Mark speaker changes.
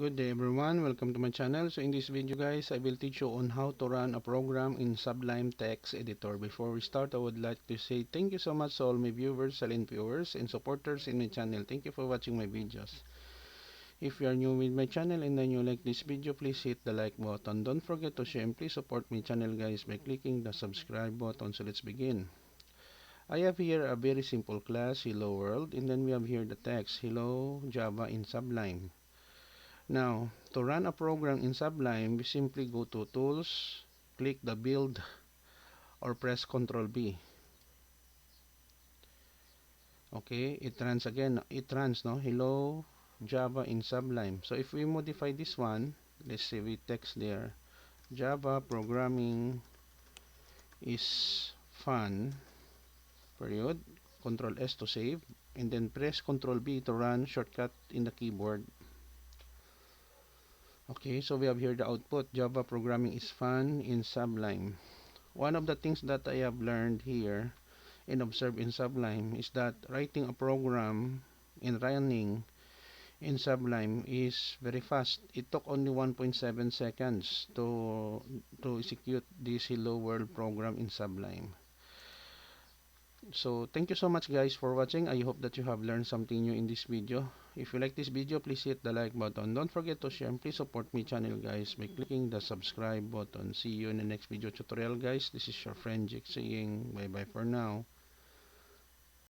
Speaker 1: Good day everyone, welcome to my channel. So in this video guys, I will teach you on how to run a program in Sublime Text Editor. Before we start, I would like to say thank you so much to all my viewers, silent viewers, and supporters in my channel. Thank you for watching my videos. If you are new with my channel and then you like this video, please hit the like button. Don't forget to share and please support my channel guys by clicking the subscribe button. So let's begin. I have here a very simple class, Hello World, and then we have here the text, Hello Java in Sublime. Now, to run a program in Sublime, we simply go to Tools, click the Build, or press Ctrl B. Okay, it runs again. It runs, no? Hello Java in Sublime. So if we modify this one, let's say we text there, Java programming is fun, period. Ctrl S to save, and then press Ctrl B to run shortcut in the keyboard. Okay, so we have here the output. Java programming is fun in Sublime. One of the things that I have learned here and observed in Sublime is that writing a program and running in Sublime is very fast. It took only 1.7 seconds to execute this Hello World program in Sublime. So thank you so much guys for watching. I hope that you have learned something new in this video. If you like this video, please hit the like button. Don't forget to share and please support my channel guys by clicking the subscribe button. See you in the next video tutorial guys. This is your friend Jake saying bye bye for now.